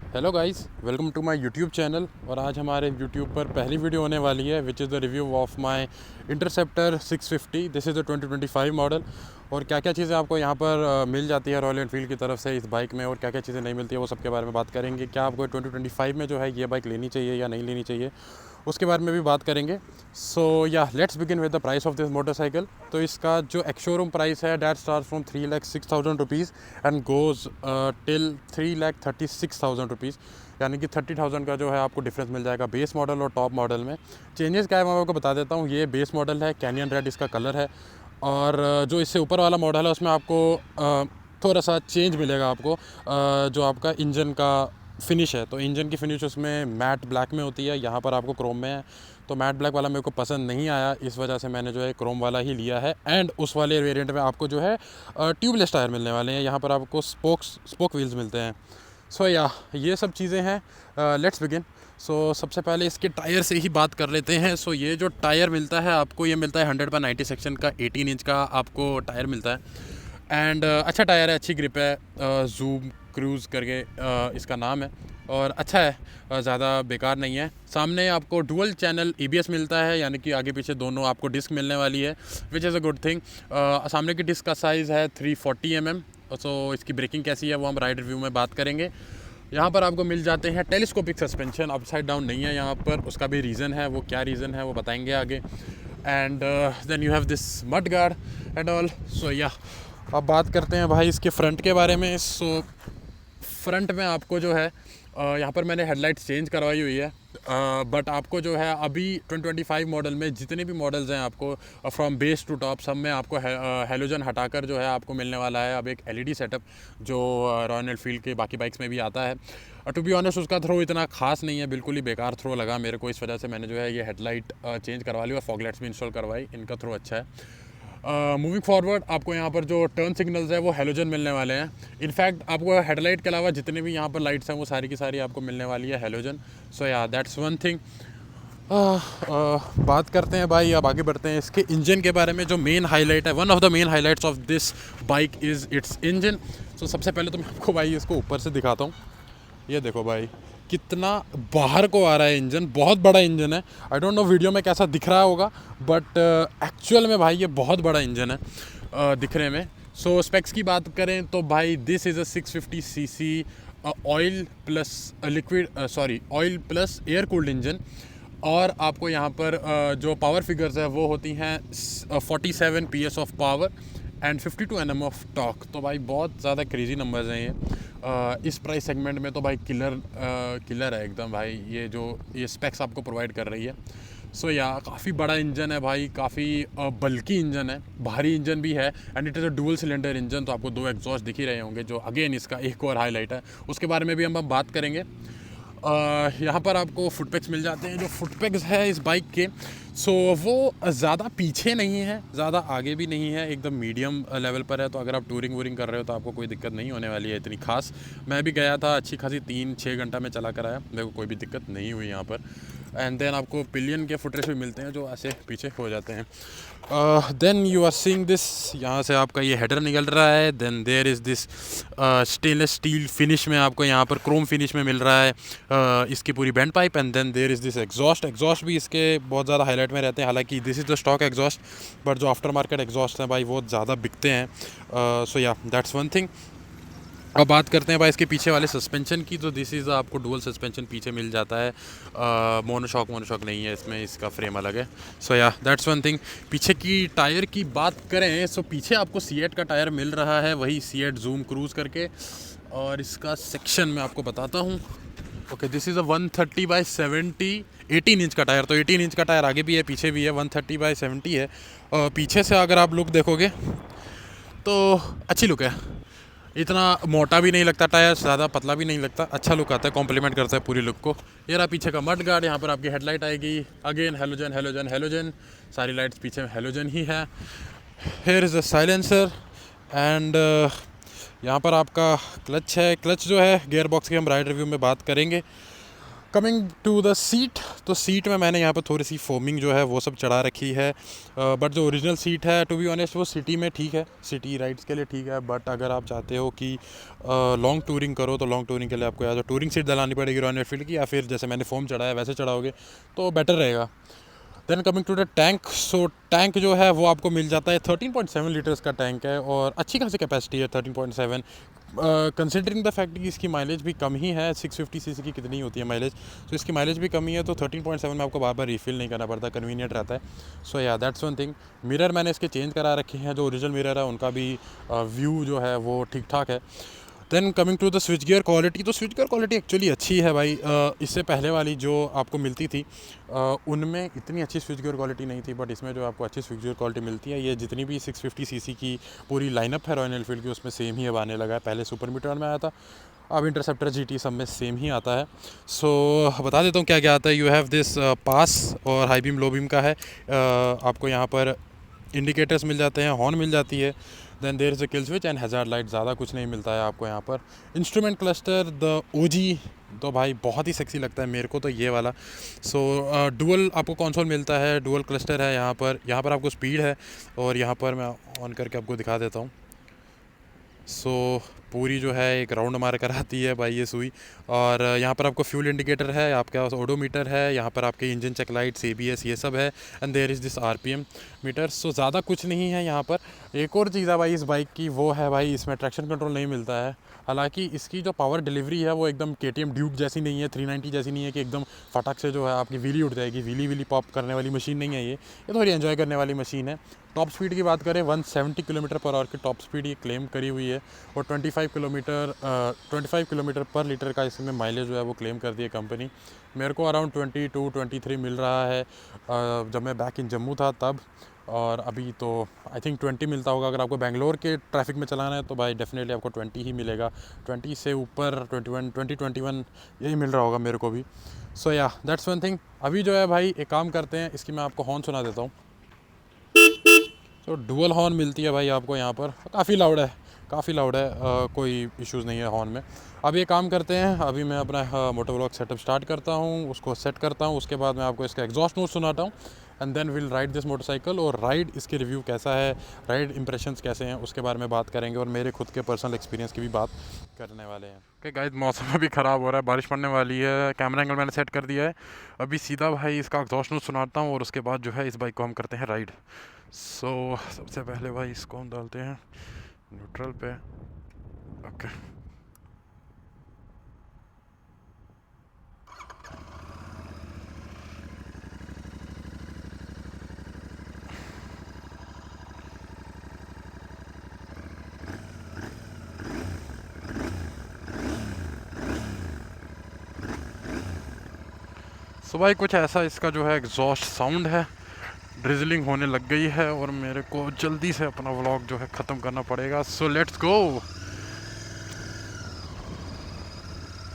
Hello guys, welcome to my YouTube channel. और आज हमारे यूट्यूब पर पहली वीडियो होने वाली है which is the review of my interceptor 650। This is the 2025 model. और क्या क्या चीज़ें आपको यहाँ पर मिल जाती है रॉयल एनफील्ड की तरफ से इस बाइक में, और क्या क्या चीज़ें नहीं मिलती है वो सब के बारे में बात करेंगे। क्या आपको 2025 में जो है ये बाइक लेनी चाहिए या नहीं लेनी चाहिए, उसके बारे में भी बात करेंगे। सो या let's begin with the price of this motorcycle. तो इसका जो एक्स-शोरूम प्राइस है that start from 3,06,000 rupees and goes till 3,36,000 rupees, यानी कि 30,000 का जो है आपको डिफरेंस मिल जाएगा बेस मॉडल और टॉप मॉडल में। चेंजेस क्या है मैं आपको बता देता हूँ। ये बेस मॉडल है, कैनियन रेड इसका कलर है। और जो इससे ऊपर वाला मॉडल है उसमें आपको थोड़ा सा चेंज मिलेगा आपको। जो आपका इंजन का फिनिश है, तो इंजन की फिनिश उसमें मैट ब्लैक में होती है, यहाँ पर आपको क्रोम में है। तो मैट ब्लैक वाला मेरे को पसंद नहीं आया, इस वजह से मैंने जो है क्रोम वाला ही लिया है। एंड उस वाले वेरिएंट में आपको जो है ट्यूबलेस टायर मिलने वाले हैं। यहाँ पर आपको स्पोक व्हील्स मिलते हैं। सो या ये सब चीज़ें हैं। Let's begin. सो सबसे पहले इसके टायर से ही बात कर लेते हैं। सो ये जो टायर मिलता है आपको, ये मिलता है 100/90 सेक्शन का 18 इंच का आपको टायर मिलता है। एंड अच्छा टायर है, अच्छी ग्रिप है। जूम क्रूज़ करके इसका नाम है, और अच्छा है, ज़्यादा बेकार नहीं है। सामने आपको डुअल चैनल EBS मिलता है, यानी कि आगे पीछे दोनों आपको डिस्क मिलने वाली है, which is a good thing. सामने की डिस्क का साइज़ है 340 mm। सो इसकी ब्रेकिंग कैसी है वो हम राइड रिव्यू में बात करेंगे। यहाँ पर आपको मिल जाते हैं टेलीस्कोपिक सस्पेंशन, अपसाइड डाउन नहीं है यहाँ पर, उसका भी रीज़न है, वो क्या रीज़न है वो बताएंगे आगे। And then you have this mud guard and all. So या अब बात करते हैं भाई इसके फ्रंट के बारे में। सो फ्रंट में आपको जो है यहाँ पर मैंने हेडलाइट चेंज करवाई हुई है, बट आपको जो है अभी 2025 मॉडल में जितने भी मॉडल्स हैं आपको फ्रॉम बेस टू टॉप सब में आपको हेलोजन हटाकर जो है आपको मिलने वाला है अब एक LED सेटअप, जो रॉयल एनफील्ड के बाकी बाइक्स में भी आता है। टू बी ऑनेस्ट उसका थ्रो इतना खास नहीं है, बिल्कुल ही बेकार थ्रो लगा मेरे को, इस वजह से मैंने जो है ये हेडलाइट चेंज करवा ली और फॉगलाइट्स भी इंस्टॉल करवाई। इनका थ्रो अच्छा है। मूविंग फॉरवर्ड आपको यहाँ पर जो टर्न सिग्नल्स है वो हेलोजन मिलने वाले हैं। इनफैक्ट आपको हेडलाइट के अलावा जितने भी यहाँ पर लाइट्स हैं वो सारी की सारी आपको मिलने वाली है हेलोजन। सो या दैट्स वन थिंग। बात करते हैं भाई, अब आगे बढ़ते हैं इसके इंजन के बारे में। जो मेन हाईलाइट है, one of the main highlights of this bike is its engine. So सबसे पहले तो मैं आपको भाई इसको ऊपर से दिखाता हूँ। ये देखो भाई कितना बाहर को आ रहा है इंजन, बहुत बड़ा इंजन है। आई डोंट नो वीडियो में कैसा दिख रहा होगा, बट एक्चुअल में भाई ये बहुत बड़ा इंजन है दिखने में। सो स्पेक्स की बात करें तो भाई this is a 650cc oil plus oil plus air cooled engine. और आपको यहाँ पर जो पावर फिगर्स है वो होती हैं 47 PS of power and 52 Nm of torque. तो भाई बहुत ज़्यादा क्रेजी नंबर्स हैं ये। इस प्राइस सेगमेंट में तो भाई किलर है एकदम भाई, ये स्पेक्स आपको प्रोवाइड कर रही है। सो या काफ़ी बड़ा इंजन है भाई, काफ़ी बल्की इंजन है, भारी इंजन भी है। And it is a dual cylinder engine. तो आपको 2 एग्जॉस्ट दिख ही रहे होंगे, जो अगेन इसका एक और हाईलाइट है, उसके बारे में भी हम अब बात करेंगे। यहाँ पर आपको फुटपैक्स मिल जाते हैं। जो फुटपैक्स है इस बाइक के, सो वो ज़्यादा पीछे नहीं है, ज़्यादा आगे भी नहीं है, एकदम मीडियम लेवल पर है। तो अगर आप टूरिंग वूरिंग कर रहे हो तो आपको कोई दिक्कत नहीं होने वाली है इतनी खास। मैं भी गया था, अच्छी खासी 3-6 घंटा में चला कर आया, मेरे को कोई भी दिक्कत नहीं हुई यहाँ पर। एंड देन आपको पिलियन के फुटरेस्ट भी मिलते हैं जो ऐसे पीछे हो जाते हैं। Then you are seeing this, यहाँ से आपका ये हेडर निकल रहा है। Then there is this stainless steel finish में, आपको यहाँ पर क्रोम फिनिश में मिल रहा है इसकी पूरी bend pipe. And then there is this exhaust भी इसके बहुत ज़्यादा हाईलाइट में रहते हैं। हालांकि this is the stock exhaust, but जो आफ्टर मार्केट एग्जॉस्ट हैं भाई वो ज़्यादा बिकते हैं। सो या दैट्स वन थिंग। अब बात करते हैं भाई इसके पीछे वाले सस्पेंशन की। तो दिस इज़ आपको डुअल सस्पेंशन पीछे मिल जाता है, मोनोशॉक नहीं है इसमें, इसका फ्रेम अलग है। सो या दैट्स वन थिंग। पीछे की टायर की बात करें, सो पीछे आपको सीएट का टायर मिल रहा है, वही सीएट जूम क्रूज़ करके। और इसका सेक्शन मैं आपको बताता हूँ। Okay, this is a 130/70 18 inch का टायर। तो 18 इंच का टायर आगे भी है पीछे भी है, 130/70 है। पीछे से अगर आप लुक देखोगे तो अच्छी लुक है, इतना मोटा भी नहीं लगता टायर, ज़्यादा पतला भी नहीं लगता, अच्छा लुक आता है, कॉम्प्लीमेंट करता है पूरी लुक को। ये रहा पीछे का मड गार्ड, यहाँ पर आपकी हेडलाइट आएगी, अगेन हेलोजन हेलोजन हेलोजन, सारी लाइट्स पीछे में हेलोजन ही है। Here is a silencer. And यहाँ पर आपका क्लच है। क्लच जो है गियर बॉक्स की हम राइड रिव्यू में बात करेंगे। कमिंग टू द सीट, तो सीट में मैंने यहाँ पर थोड़ी सी फोमिंग जो है वो सब चढ़ा रखी है, बट जो ओरिजिनल सीट है टू बी ऑनेस्ट वो सिटी में ठीक है, सिटी राइड्स के लिए ठीक है, बट अगर आप चाहते हो कि लॉन्ग टूरिंग करो तो लॉन्ग टूरिंग के लिए आपको या तो टूरिंग सीट डलानी पड़ेगी रॉयल एनफील्ड की, या फिर जैसे मैंने फोम चढ़ाया वैसे चढ़ाओगे तो बेटर रहेगा। Then coming to the tank, so tank जो है वो आपको मिल जाता है 13.7 लीटर्स का टैंक है और अच्छी खासी कैपेसिटी है 13.7, कंसिडरिंग द फैक्ट कि इसकी माइलेज भी कम ही है, 650 सीसी की कितनी होती है माइलेज, तो इसकी माइलेज भी कम ही है, तो 13.7 में आपको बार बार रिफिल नहीं करना पड़ता, कन्वीनियंट रहता है। सो या दैट्स वन थिंग। मिरर मैंने इसके चेंज करा रखे हैं, जो ओरिजिनल मिरर है उनका भी व्यू जो है वो ठीक ठाक है। Then coming to the switch gear quality, तो स्विच गियर क्वालिटी एक्चुअली अच्छी है भाई, इससे पहले वाली जो आपको मिलती थी उनमें इतनी अच्छी स्विच गियर क्वालिटी नहीं थी, बट इसमें जो आपको अच्छी स्विच गियर क्वालिटी मिलती है, ये जितनी भी 650 सीसी की पूरी लाइनअप है रॉयल एनफील्ड की उसमें सेम ही अब आने लगा है। पहले सुपर मीटर में आया था, अब इंटरसेप्टर जीटी सब में सेम ही आता है। सो बता देता हूँ क्या क्या आता है। यू हैव दिस पास और हाई बीम लो बीम का है, आपको यहाँ पर इंडिकेटर्स मिल जाते हैं, हॉर्न मिल जाती है, then there is a kill switch and hazard light, ज़्यादा कुछ नहीं मिलता है आपको यहाँ पर। इंस्ट्रूमेंट क्लस्टर द ओजी, तो भाई बहुत ही सेक्सी लगता है मेरे को तो ये वाला। सो डुअल आपको कंसोल मिलता है, डुअल क्लस्टर है यहाँ पर आपको स्पीड है, और यहाँ पर मैं ऑन करके आपको दिखा देता हूँ। सो पूरी जो है एक राउंड मार कर आती है भाई ये सुई, और यहाँ पर आपको फ्यूल इंडिकेटर है, आपके पास ओडोमीटर है, यहाँ पर आपके इंजन चेक लाइट्स, ABS ये सब है, and there is this RPM meter. So ज़्यादा कुछ नहीं है यहाँ पर। एक और चीज़ है भाई इस बाइक की, वो है भाई इसमें ट्रैक्शन कंट्रोल नहीं मिलता है। हालांकि इसकी जो पावर डिलीवरी है वो एकदम KTM ड्यूक जैसी नहीं है, 390 जैसी नहीं है कि एकदम फटाक से जो है आपकी व्हीली उठ जाएगी, व्हीली पॉप करने वाली मशीन नहीं है ये थोड़ी एंजॉय करने वाली मशीन है। टॉप स्पीड की बात करें 170 किलोमीटर पर आवर की टॉप स्पीड ये क्लेम करी हुई है, और 25 किलोमीटर पर लीटर का इसमें माइलेज जो है वो क्लेम कर दी है कंपनी। मेरे को अराउंड 22-23 मिल रहा है जब मैं बैक इन जम्मू था तब, और अभी तो आई थिंक 20 मिलता होगा। अगर आपको बेंगलोर के ट्रैफिक में चलाना है तो भाई डेफिनेटली आपको 20 ही मिलेगा, 20 से ऊपर 21 यही मिल रहा होगा मेरे को भी। सो या दैट्स वन थिंग। अभी जो है भाई एक काम करते हैं, इसकी मैं आपको हॉर्न सुना देता हूँ। तो डुअल हॉर्न मिलती है भाई आपको यहाँ पर, काफ़ी लाउड है, कोई इश्यूज़ नहीं है हॉर्न में। अब ये काम करते हैं, अभी मैं अपना मोटो व्लॉग सेटअप स्टार्ट करता हूँ, उसको सेट करता हूँ, उसके बाद मैं आपको इसका एग्जॉस्ट नोट सुनाता हूँ, and then will ride this motorcycle, और राइड इसके रिव्यू कैसा है, राइड इंप्रेशंस कैसे हैं उसके बारे में बात करेंगे, और मेरे खुद के पर्सनल एक्सपीरियंस की भी बात करने वाले हैं। ओके गाइस, मौसम अभी ख़राब हो रहा है, बारिश पड़ने वाली है, कैमरा एंगल मैंने सेट कर दिया है। अभी सीधा भाई इसका एग्जॉस्ट नोट सुनाता हूँ, और उसके बाद जो है इस बाइक को हम करते हैं राइड। सो सबसे पहले भाई इसको हम डालते हैं न्यूट्रल पे। ओके सो भाई कुछ ऐसा इसका जो है एग्जॉस्ट साउंड है। ड्रिजलिंग होने लग गई है और मेरे को जल्दी से अपना व्लॉग जो है ख़त्म करना पड़ेगा। So let's go.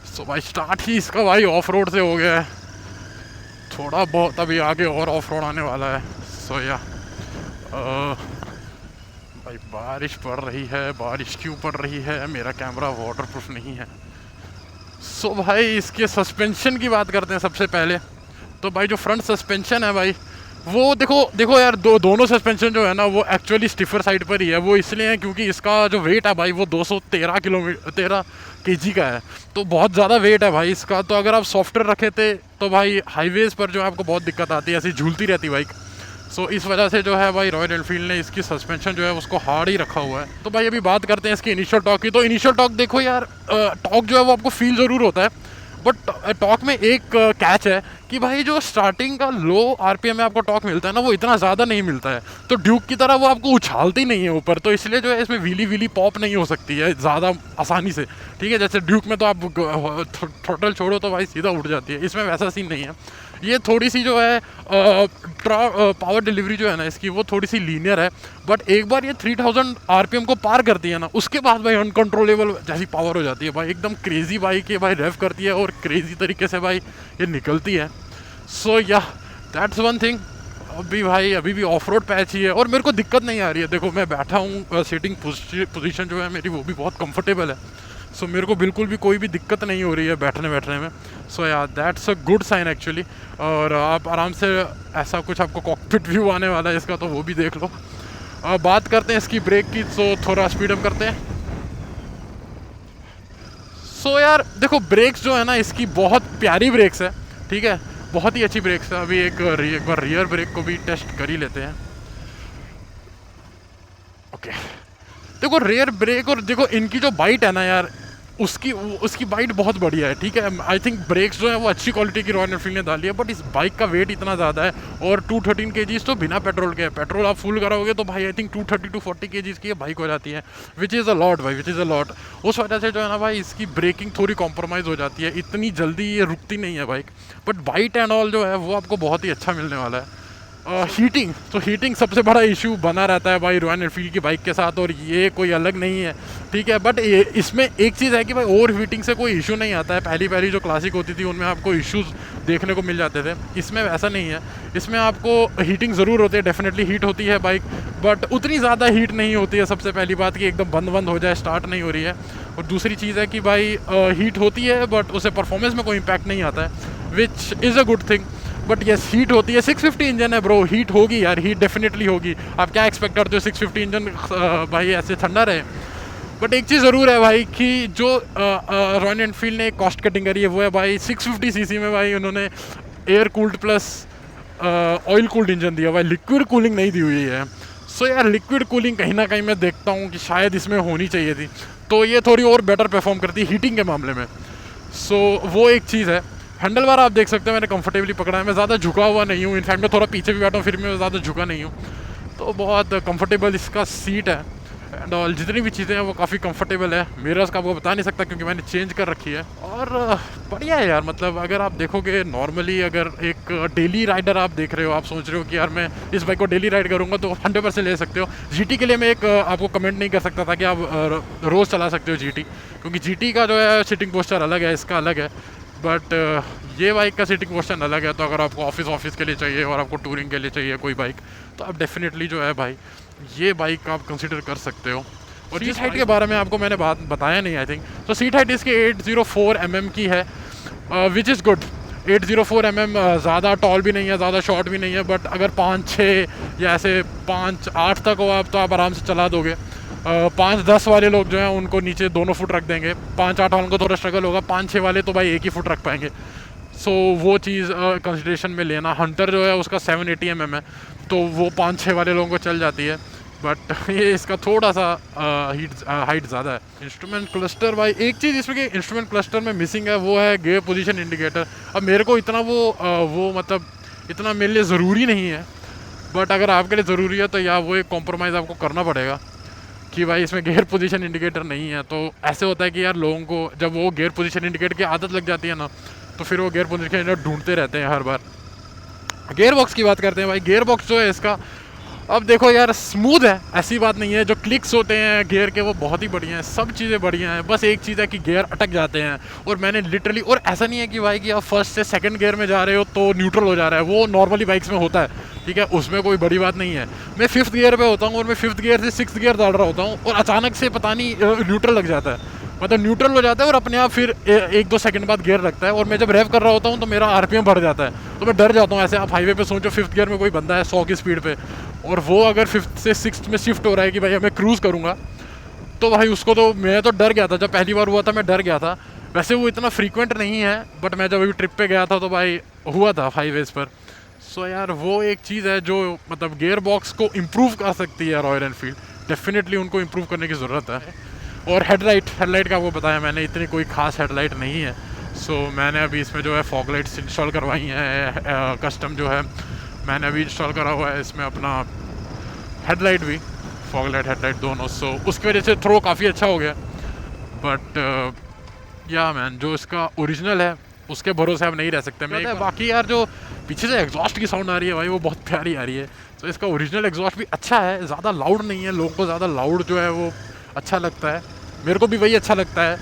सो भाई स्टार्ट ही इसका भाई ऑफ रोड से हो गया है, थोड़ा बहुत अभी आगे और ऑफ रोड आने वाला है। सो या भाई बारिश पड़ रही है, बारिश क्यों पड़ रही है, मेरा कैमरा वाटरप्रूफ नहीं है। सो भाई इसके सस्पेंशन की बात करते हैं सबसे पहले। तो भाई जो फ्रंट सस्पेंशन है भाई वो देखो यार, दोनों सस्पेंशन जो है ना वो एक्चुअली स्टिफर साइड पर ही है। वो इसलिए है क्योंकि इसका जो वेट है भाई वो 13 kg का है, तो बहुत ज़्यादा वेट है भाई इसका। तो अगर आप सॉफ्टवेयर रखे थे तो भाई हाईवेज़ पर जो है आपको बहुत दिक्कत आती है, ऐसी झूलती रहती बाइक। सो इस वजह से जो है भाई रॉयल एनफील्ड ने इसकी सस्पेंशन जो है उसको हार्ड ही रखा हुआ है। तो भाई अभी बात करते हैं इसकी इनिशियल टॉक की। तो इनिशियल टॉक देखो यार, टॉक जो है वो आपको फील ज़रूर होता है, बट टॉक में एक कैच है कि भाई जो स्टार्टिंग का लो RPM में आपको टॉक मिलता है ना वो इतना ज़्यादा नहीं मिलता है। तो ड्यूक की तरह वो आपको उछालती नहीं है ऊपर, तो इसलिए जो है इसमें व्हीली पॉप नहीं हो सकती है ज़्यादा आसानी से। ठीक है, जैसे ड्यूक में तो आप थ्रोटल छोड़ो तो भाई सीधा उठ जाती है, इसमें वैसा सीन नहीं है। ये थोड़ी सी जो है पावर डिलीवरी जो है ना इसकी वो थोड़ी सी लीनियर है, बट एक बार ये 3000 RPM को पार करती है ना उसके बाद भाई अनकंट्रोलेबल जैसी पावर हो जाती है भाई, एकदम क्रेजी बाइक ये भाई रेव करती है और क्रेजी तरीके से भाई ये निकलती है। सो या दैट्स वन थिंग। अभी भी ऑफ रोड पैच ही है और मेरे को दिक्कत नहीं आ रही है। देखो मैं बैठा हूँ, सीटिंग पोजीशन जो है मेरी वो भी बहुत कंफर्टेबल है। सो मेरे को बिल्कुल भी कोई भी दिक्कत नहीं हो रही है बैठने में। सो यार that's a good sign actually. और आप आराम से ऐसा कुछ आपको कॉकपिट व्यू आने वाला है इसका, तो वो भी देख लो। बात करते हैं इसकी ब्रेक की, तो थोड़ा स्पीड अप करते हैं। सो यार देखो ब्रेक्स जो है ना इसकी बहुत प्यारी ब्रेक्स है, ठीक है, बहुत ही अच्छी ब्रेक्स है। अभी एक बार रियर ब्रेक को भी टेस्ट कर ही लेते हैं। ओके, देखो रेयर ब्रेक और देखो इनकी जो बाइट है ना यार, उसकी बाइट बहुत बढ़िया है, ठीक है। आई थिंक ब्रेक्स जो है वो अच्छी क्वालिटी की रॉयल एनफील्ड ने डाली है, बट इस बाइक का वेट इतना ज़्यादा है और 213 kgs तो बिना पेट्रोल के है। पेट्रोल आप फुल कराओगे तो भाई आई थिंक 230 to 40 kgs की ये बाइक हो जाती है, विच इज़ अ लॉट भाई, विच इज़ अ लॉट। उस वजह से जो है ना भाई इसकी ब्रेकिंग थोड़ी कॉम्प्रोमाइज़ हो जाती है, इतनी जल्दी ये रुकती नहीं है bike, but bite and all जो है वो आपको बहुत ही अच्छा मिलने वाला है। हीटिंग, तो हीटिंग सबसे बड़ा इशू बना रहता है भाई रॉयल एनफील्ड की बाइक के साथ, और ये कोई अलग नहीं है, ठीक है। बट इसमें एक चीज़ है कि भाई ओवर हीटिंग से कोई इशू नहीं आता है। पहली जो क्लासिक होती थी उनमें आपको इश्यूज देखने को मिल जाते थे, इसमें वैसा नहीं है। इसमें आपको हीटिंग ज़रूर होती है, डेफिनेटली हीट होती है बाइक, बट उतनी ज़्यादा हीट नहीं होती है। सबसे पहली बात कि एकदम बंद हो जाए, स्टार्ट नहीं हो रही है। और दूसरी चीज़ है कि भाई हीट होती है बट उसे परफॉर्मेंस में कोई इम्पैक्ट नहीं आता है, which is a good thing. But yes heat होती है, 650 इंजन है ब्रो, हीट होगी यार, हीट डेफिनेटली होगी। आप क्या एक्सपेक्ट करते हो 650 इंजन भाई ऐसे ठंडा रहे। बट एक चीज़ ज़रूर है भाई कि जो रॉयल एनफील्ड ने कॉस्ट कटिंग करी है वो है भाई 650 सीसी में भाई उन्होंने air cooled plus oil cooled engine दिया भाई, लिक्विड कूलिंग नहीं दी हुई है। सो यार लिक्विड कूलिंग कहीं ना कहीं मैं देखता हूँ कि शायद इसमें होनी चाहिए थी, तो ये थोड़ी और बेटर परफॉर्म करती है हीटिंग के मामले में। सो वो एक चीज़ है। हैंडल बार आप देख सकते हैं मैंने कंफर्टेबली पकड़ा है, मैं ज़्यादा झुका हुआ नहीं हूँ, इनफैक्ट मैं थोड़ा पीछे भी बैठा हूँ फिर मैं ज़्यादा झुका नहीं हूँ, तो बहुत कंफर्टेबल इसका सीट है एंड ऑल। जितनी भी चीज़ें हैं वो काफ़ी कंफर्टेबल है। मिरर्स का आपको बता नहीं सकता क्योंकि मैंने चेंज कर रखी है, और बढ़िया है यार। मतलब अगर आप देखोगे नॉर्मली, अगर एक डेली राइडर आप देख रहे हो, आप सोच रहे हो कि यार मैं इस बाइक को डेली राइड करूँगा, तो 100% ले सकते हो। जीटी के लिए मैं एक आपको कमेंट नहीं कर सकता था कि आप रोज़ चला सकते हो जीटी, क्योंकि जीटी का जो है सिटिंग पोस्चर अलग है, इसका अलग है, बट ये बाइक का सीटिंग पोस्चर अलग है। तो अगर आपको ऑफिस के लिए चाहिए और आपको टूरिंग के लिए चाहिए कोई बाइक, तो आप डेफिनेटली जो है भाई ये बाइक आप कंसिडर कर सकते हो। और सीट हाइट के बारे में आपको मैंने बात बताया नहीं आई थिंक, तो सीट हाइट इसकी 804 mm की है, विच इज़ गुड। 804 mm ज़्यादा टॉल भी नहीं है, ज़्यादा शॉर्ट भी नहीं है, बट अगर 5-6 या ऐसे 5-8 तक हो आप, तो आप आराम से चला दोगे। 5-10 वाले लोग जो हैं उनको नीचे दोनों फुट रख देंगे, 5-8 वालों को थोड़ा स्ट्रगल होगा, 5-6 वाले तो भाई एक ही फुट रख पाएंगे। सो वो चीज़ कंसिडरेशन में लेना। हंटर जो है उसका 780 mm है, तो वो 5-6 वाले लोगों को चल जाती है, बट ये इसका थोड़ा सा हाइट ज़्यादा है। इंस्ट्रूमेंट क्लस्टर भाई, एक चीज़ इसमें कि इंस्ट्रूमेंट क्लस्टर में मिसिंग है, वो है गियर पोजीशन इंडिकेटर। अब मेरे को इतना वो मतलब इतना मेरे लिए ज़रूरी नहीं है, बट अगर आपके लिए ज़रूरी है तो या वो एक कॉम्प्रोमाइज़ आपको करना पड़ेगा कि भाई इसमें गियर पोजीशन इंडिकेटर नहीं है। तो ऐसे होता है कि यार लोगों को जब वो गियर पोजीशन इंडिकेटर की आदत लग जाती है ना, तो फिर वो गियर पोजीशन इंडिकेटर ढूंढते रहते हैं हर बार। गियर बॉक्स की बात करते हैं भाई, गियर बॉक्स जो है इसका, अब देखो यार स्मूथ है, ऐसी बात नहीं है। जो क्लिक्स होते हैं गियर के वो बहुत ही बढ़िया हैं, सब चीज़ें बढ़िया हैं। बस एक चीज़ है कि गियर अटक जाते हैं, और मैंने लिटरली, और ऐसा नहीं है कि भाई कि आप फर्स्ट से सेकंड गियर में जा रहे हो तो न्यूट्रल हो जा रहा है, वो नॉर्मली बाइक्स में होता है, ठीक है, उसमें कोई बड़ी बात नहीं है। मैं 5th गियर पे होता हूँ और मैं 5th गियर से 6th गियर डाल रहा होता हूँ, और अचानक से पता नहीं न्यूट्रल लग जाता है, मतलब न्यूट्रल हो जाता है और अपने आप फिर 1-2 सेकंड बाद गियर रखता है। और मैं जब रेव कर रहा होता हूँ तो मेरा आरपीएम बढ़ जाता है, तो मैं डर जाता हूँ। ऐसे आप हाईवे पे सोचो 5th गियर में कोई बंदा है 100 की स्पीड पे, और वो अगर 5th से 6th में शिफ्ट हो रहा है कि भाई मैं क्रूज़ करूँगा, तो भाई उसको तो मैं तो डर गया था। जब पहली बार हुआ था मैं डर गया था। वैसे वो इतना फ्रीक्वेंट नहीं है, बट मैं जब अभी ट्रिप पे गया था तो भाई हुआ था हाईवेज़ पर। सो यार वो एक चीज़ है जो मतलब गियर बॉक्स को इम्प्रूव कर सकती है रॉयल एनफील्ड, डेफिनेटली उनको इम्प्रूव करने की ज़रूरत है। और हेडलाइट का आपको बताया मैंने, इतनी कोई खास हेडलाइट नहीं है। सो मैंने अभी इसमें जो है फॉग लाइट्स इंस्टॉल करवाई हैं, कस्टम जो है मैंने अभी इंस्टॉल करा हुआ है इसमें अपना हेडलाइट भी, फॉग लाइट हेडलाइट दोनों। सो उसकी वजह से थ्रो काफ़ी अच्छा हो गया, बट या मैन जो इसका ओरिजिनल है उसके भरोसे आप नहीं रह सकते। मैं बाकी यार जो पीछे से एग्जॉस्ट की साउंड आ रही है भाई वो बहुत प्यारी आ रही है। तो इसका ओरिजिनल एग्जॉस्ट भी अच्छा है, ज़्यादा लाउड नहीं है, लोगों को ज़्यादा लाउड जो है वो अच्छा लगता है, मेरे को भी वही अच्छा लगता है,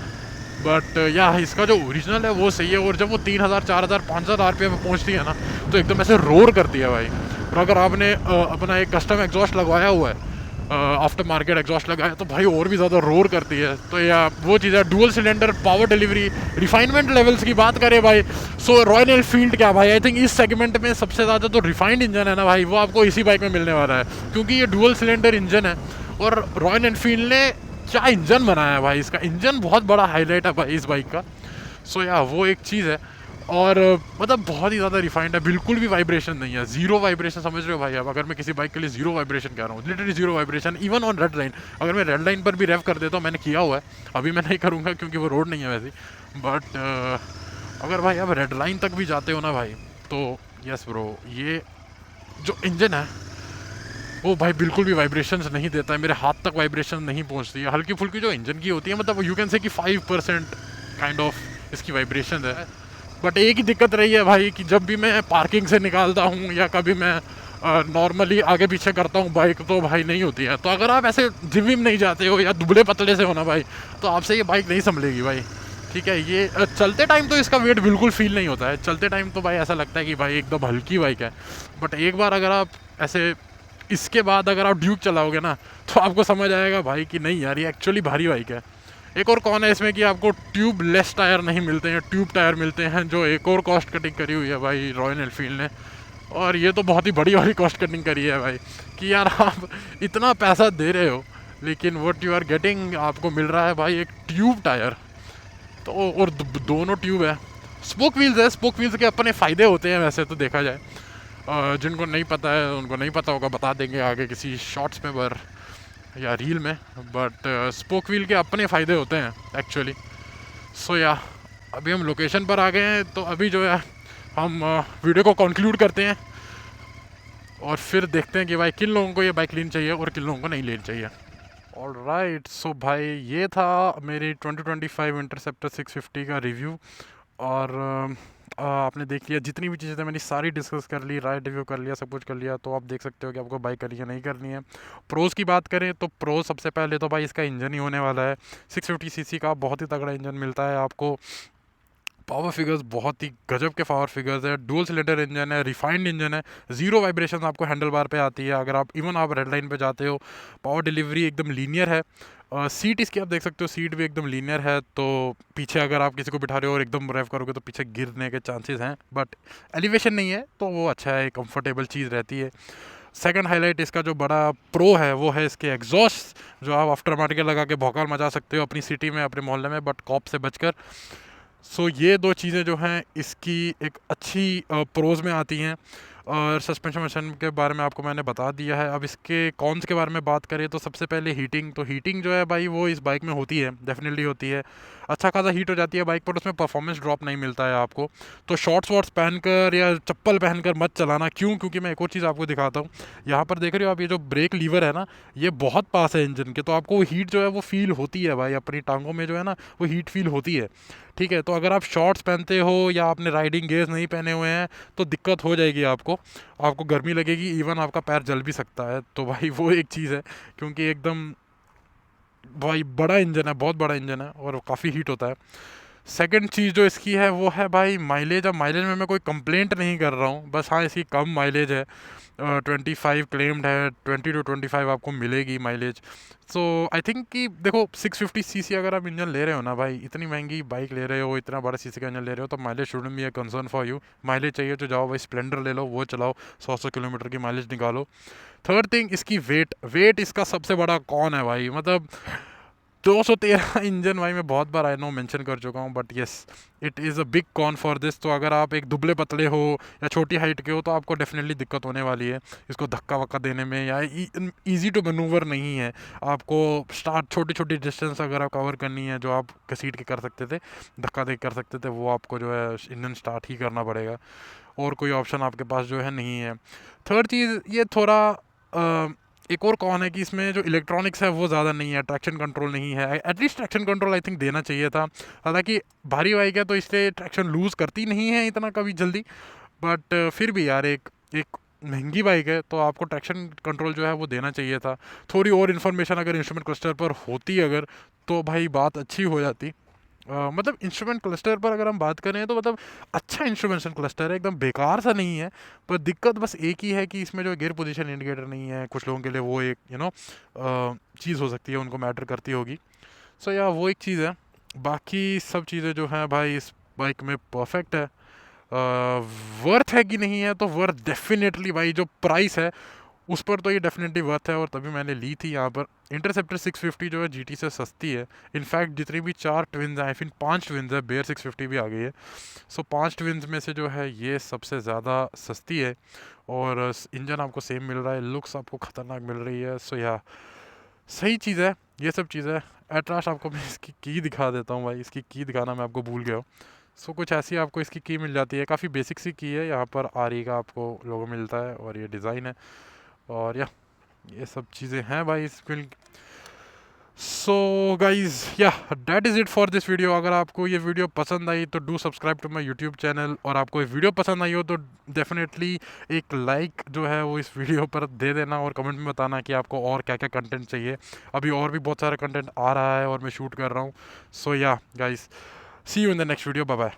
बट या इसका जो ओरिजिनल है वो सही है। और जब वो 3000, 4000, 5000 आरपीएम पे पहुंचती है ना, तो एकदम ऐसे रोर करती है भाई। और अगर आपने अपना एक कस्टम एग्जॉस्ट लगवाया हुआ है आफ्टर मार्केट एग्जॉस्ट लगाया तो भाई और भी ज़्यादा रोर करती है। तो या वो चीज़ है, dual cylinder, power delivery, refinement levels की बात करें भाई, सो रॉयल एनफील्ड क्या भाई, आई थिंक इस सेगमेंट में सबसे ज़्यादा तो रिफाइंड इंजन है ना भाई, वो आपको इसी बाइक में मिलने वाला है, क्योंकि ये डुअल सिलेंडर इंजन है। और रॉयल एनफील्ड ने क्या इंजन बनाया है भाई, इसका इंजन बहुत बड़ा हाईलाइट है भाई इस बाइक का। सो या वो एक चीज़ है। और मतलब बहुत ही ज़्यादा रिफाइंड है, बिल्कुल भी वाइब्रेशन नहीं है, जीरो वाइब्रेशन, समझ रहे हो भाई। अब अगर मैं किसी बाइक के लिए जीरो वाइब्रेशन कह रहा हूँ, literally zero vibration, even on red line, अगर मैं रेड लाइन पर भी रेव कर देता हूँ, मैंने किया हुआ है, अभी मैं नहीं करूँगा क्योंकि वो रोड नहीं है वैसे, बट अगर भाई आप रेड लाइन तक भी जाते हो ना भाई, तो यस ब्रो, ये जो इंजन है वो भाई बिल्कुल भी वाइब्रेशंस नहीं देता है, मेरे हाथ तक वाइब्रेशन नहीं पहुंचती है, हल्की फुल्की जो इंजन की होती है, मतलब यू कैन से कि 5% काइंड ऑफ इसकी वाइब्रेशन है। बट एक ही दिक्कत रही है भाई कि जब भी मैं पार्किंग से निकालता हूँ या कभी मैं नॉर्मली आगे पीछे करता हूँ बाइक, तो भाई नहीं होती है। तो अगर आप ऐसे जिम विम नहीं जाते हो या दुबले पतले से हो ना भाई, तो आपसे ये बाइक नहीं संभलेगी भाई, ठीक है। ये चलते टाइम तो इसका वेट बिल्कुल फील नहीं होता है, चलते टाइम तो भाई ऐसा लगता है कि भाई एकदम हल्की बाइक है। बट एक बार अगर आप ऐसे, इसके बाद अगर आप ड्यूक चलाओगे ना, तो आपको समझ आएगा भाई कि नहीं यार, ये एक्चुअली भारी बाइक है। एक और कौन है इसमें कि आपको ट्यूबलेस टायर नहीं मिलते हैं, ट्यूब टायर मिलते हैं, जो एक और कॉस्ट कटिंग करी हुई है भाई रॉयल एनफील्ड ने। और ये तो बहुत ही बड़ी वाली कॉस्ट कटिंग करी है भाई, कि यार आप इतना पैसा दे रहे हो, लेकिन व्हाट यू आर गेटिंग, आपको मिल रहा है भाई एक ट्यूब टायर। तो और दोनों ट्यूब है, स्पोक व्हील्स है, स्पोक व्हील्स के अपने फ़ायदे होते हैं वैसे तो देखा जाए। जिनको नहीं पता है उनको नहीं पता होगा, बता देंगे आगे किसी शॉर्ट्स में पर या रील में। बट स्पोक व्हील के अपने फ़ायदे होते हैं एक्चुअली। सो या अभी हम लोकेशन पर आ गए हैं, तो अभी जो है हम वीडियो को कंक्लूड करते हैं और फिर देखते हैं कि भाई किन लोगों को ये बाइक लेनी चाहिए और किन लोगों को नहीं लेनी चाहिए। ऑलराइट, सो भाई ये था मेरी 2025 इंटरसेप्टर 650 का रिव्यू। और आपने देख लिया, जितनी भी चीज़ें मैंने सारी डिस्कस कर ली, राइड रिव्यू कर लिया, सब कुछ कर लिया। तो आप देख सकते हो कि आपको बाइक करनी है नहीं करनी है। प्रोज़ की बात करें तो प्रोज़ सबसे पहले तो भाई इसका इंजन ही होने वाला है। 650 सीसी का बहुत ही तगड़ा इंजन मिलता है आपको। पावर फिगर्स बहुत ही गजब के पावर फिगर्स है, डुअल सिलेंडर इंजन है, रिफाइंड इंजन है, जीरो वाइब्रेशन आपको हैंडल बार पे आती है अगर आप इवन आप रेड लाइन पे जाते हो। पावर डिलीवरी एकदम लीनियर है। सीट इसकी आप देख सकते हो, सीट भी एकदम लीनियर है, तो पीछे अगर आप किसी को बिठा रहे हो और एकदम रेव करोगे तो पीछे गिरने के चांसेस हैं, बट एलिवेशन नहीं है तो वो अच्छा है, कंफर्टेबल चीज़ रहती है। सेकंड हाईलाइट इसका जो बड़ा प्रो है वो है इसके एग्जॉस्ट, जो आप आफ्टर मार्केट लगा के भौकाल मचा सकते हो अपनी सिटी में, अपने मोहल्ले में, बट कॉप से बचकर। सो ये दो चीज़ें जो हैं इसकी एक अच्छी प्रोज में आती हैं। और सस्पेंशन वस्पेंशन के बारे में आपको मैंने बता दिया है। अब इसके कॉन्स के बारे में बात करें तो सबसे पहले हीटिंग, तो हीटिंग जो है भाई वो इस बाइक में होती है, डेफिनेटली होती है, अच्छा खासा हीट हो जाती है बाइक पर, उसमें परफॉर्मेंस ड्रॉप नहीं मिलता है आपको। तो शॉर्ट्स वॉर्ट्स पहनकर या चप्पल पहनकर मत चलाना। क्यों? क्योंकि मैं एक और चीज़ आपको दिखाता हूँ, यहाँ पर देख रहे हो आप, ये जो ब्रेक लीवर है ना, ये बहुत पास है इंजन के, तो आपको हीट जो है वो फील होती है भाई, अपनी टांगों में जो है ना वो हीट फील होती है, ठीक है। तो अगर आप शॉर्ट्स पहनते हो या आपने राइडिंग गेयर्स नहीं पहने हुए हैं तो दिक्कत हो जाएगी आपको, आपको गर्मी लगेगी, इवन आपका पैर जल भी सकता है। तो भाई वो एक चीज़ है, क्योंकि एकदम भाई बड़ा इंजन है, बहुत बड़ा इंजन है और काफ़ी हीट होता है। सेकंड चीज़ जो इसकी है वो है भाई माइलेज। अब माइलेज में मैं कोई कंप्लेंट नहीं कर रहा हूँ, बस हाँ इसकी कम माइलेज है। 25 क्लेम्ड है, 20 to 25 आपको मिलेगी माइलेज। सो आई थिंक कि देखो 650 सीसी अगर आप इंजन ले रहे हो ना भाई, इतनी महंगी बाइक ले रहे हो, इतना बड़ा सीसी का इंजन ले रहे हो, तो mileage shouldn't be a concern for you. Mileage चाहिए तो जाओ भाई स्प्लेंडर ले लो, वो चलाओ, 100 किलोमीटर की माइलेज निकालो। थर्ड थिंग इसकी वेट इसका सबसे बड़ा कौन है भाई, मतलब 213 इंजन भाई, मैं बहुत बार आई नो मेंशन कर चुका हूँ, but yes it is a big con for this. तो अगर आप एक दुबले पतले हो या छोटी हाइट के हो तो आपको डेफिनेटली दिक्कत होने वाली है इसको धक्का वक्का देने में, या ईजी टू मैनूवर नहीं है। आपको स्टार्ट छोटी छोटी डिस्टेंस अगर आप कवर करनी है, जो आप घसीट के कर सकते थे, धक्का दे के कर सकते थे, वो आपको जो है इंजन स्टार्ट ही करना पड़ेगा, और कोई ऑप्शन आपके पास जो है नहीं है। थर्ड चीज़ ये थोड़ा एक और कौन है कि इसमें जो इलेक्ट्रॉनिक्स है वो ज़्यादा नहीं है, ट्रैक्शन कंट्रोल नहीं है। At least traction control I think देना चाहिए था, हालांकि भारी बाइक है तो इसलिए ट्रैक्शन लूज़ करती नहीं है इतना कभी जल्दी, बट फिर भी यार एक एक महंगी बाइक है तो आपको ट्रैक्शन कंट्रोल जो है वो देना चाहिए था। थोड़ी और इन्फॉर्मेशन अगर इंस्ट्रूमेंट क्लस्टर पर होती अगर, तो भाई बात अच्छी हो जाती। मतलब इंस्ट्रूमेंट क्लस्टर पर अगर हम बात करें तो मतलब अच्छा इंस्ट्रूमेंटेशन क्लस्टर है, एकदम बेकार सा नहीं है। पर दिक्कत बस एक ही है कि इसमें जो गियर पोजीशन इंडिकेटर नहीं है, कुछ लोगों के लिए वो एक चीज़ हो सकती है, उनको मैटर करती होगी। सो या वो एक चीज़ है। बाकी सब चीज़ें जो हैं भाई इस बाइक में परफेक्ट है। वर्थ है कि नहीं है, तो वर्थ डेफिनेटली भाई, जो प्राइस है उस पर तो ये डेफिनेटली वर्थ है, और तभी मैंने ली थी यहाँ पर। इंटरसेप्टर 650 जो है जीटी से सस्ती है। इनफैक्ट जितनी भी 4 ट्विन्स हैं, आई थिंक 5 ट्विन्स है, बेयर 650 भी आ गई है। सो 5 ट्विन्स में से जो है ये सबसे ज़्यादा सस्ती है, और इंजन आपको सेम मिल रहा है, लुक्स आपको ख़तरनाक मिल रही है। सो या सही चीज़ है, ये सब चीज़ है। एट लास्ट आपको मैं इसकी की दिखा देता हूँ भाई, इसकी की दिखाना मैं आपको भूल गया हूँ। सो कुछ ऐसी आपको इसकी की मिल जाती है, काफ़ी बेसिक सी की है। यहाँ पर आरी का आपको लोगो मिलता है, और ये डिज़ाइन है, और या ये सब चीज़ें हैं भाई इस film. So guys yeah that is it for this video. अगर आपको ये वीडियो पसंद आई तो do subscribe to my YouTube channel, और आपको ये वीडियो पसंद आई हो तो डेफिनेटली एक लाइक जो है वो इस वीडियो पर दे देना, और कमेंट में बताना कि आपको और क्या क्या कंटेंट चाहिए। अभी और भी बहुत सारा कंटेंट आ रहा है और मैं शूट कर रहा हूँ। So yeah guys, see you in the next video, bye bye.